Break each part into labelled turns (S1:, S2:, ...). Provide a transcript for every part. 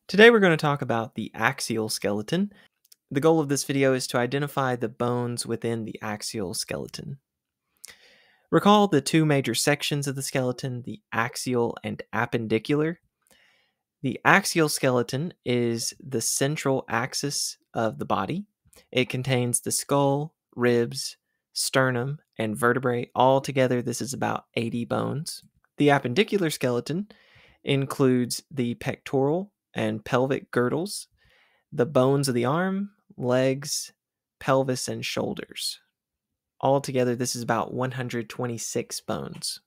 S1: Today we're going to talk about the axial skeleton. The goal of this video is to identify the bones within the axial skeleton. Recall the two major sections of the skeleton, the axial and appendicular. The axial skeleton is the central axis of the body. It contains the skull, ribs, sternum, and vertebrae. All together, this is about 80 bones. The appendicular skeleton includes the pectoral and pelvic girdles, the bones of the arm, legs, pelvis, and shoulders. Altogether, this is about 126 bones.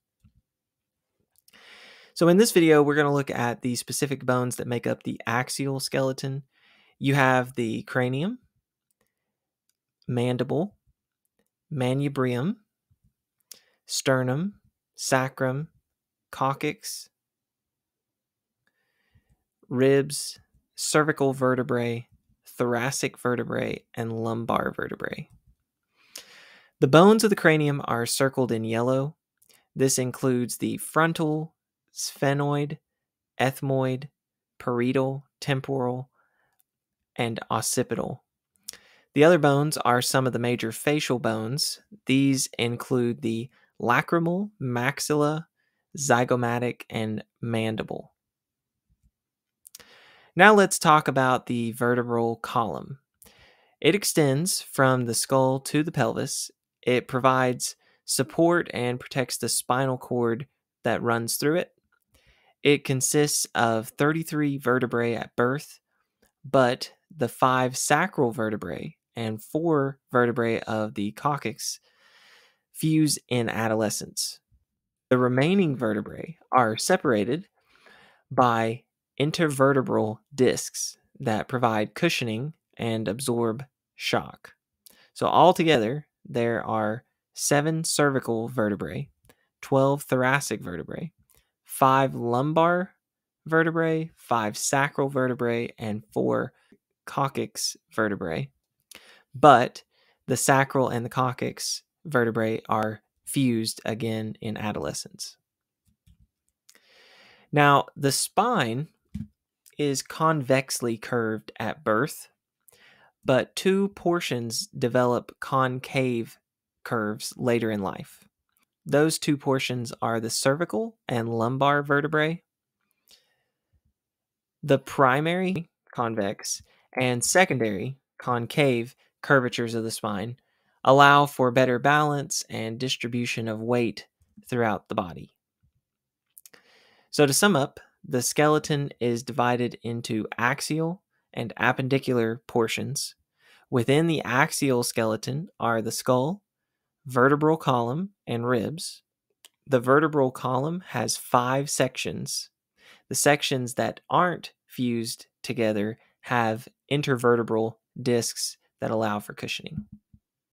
S1: So in this video, we're going to look at the specific bones that make up the axial skeleton. You have the cranium, mandible, manubrium, sternum, sacrum, coccyx, ribs, cervical vertebrae, thoracic vertebrae, and lumbar vertebrae. The bones of the cranium are circled in yellow. This includes the frontal, sphenoid, ethmoid, parietal, temporal, and occipital. The other bones are some of the major facial bones. These include the lacrimal, maxilla, zygomatic, and mandible. Now let's talk about the vertebral column. It extends from the skull to the pelvis. It provides support and protects the spinal cord that runs through it. It consists of 33 vertebrae at birth, but the 5 sacral vertebrae and 4 vertebrae of the coccyx fuse in adolescence. The remaining vertebrae are separated by intervertebral discs that provide cushioning and absorb shock. So altogether, there are 7 cervical vertebrae, 12 thoracic vertebrae, 5 lumbar vertebrae, 5 sacral vertebrae, and 4 coccyx vertebrae. But the sacral and the coccyx vertebrae are fused again in adolescence. Now, the spine is convexly curved at birth, but 2 portions develop concave curves later in life. Those 2 portions are the cervical and lumbar vertebrae. The primary convex and secondary concave curvatures of the spine allow for better balance and distribution of weight throughout the body. So to sum up, the skeleton is divided into axial and appendicular portions. Within the axial skeleton are the skull, vertebral column, and ribs. The vertebral column has 5 sections. The sections that aren't fused together have intervertebral discs that allow for cushioning.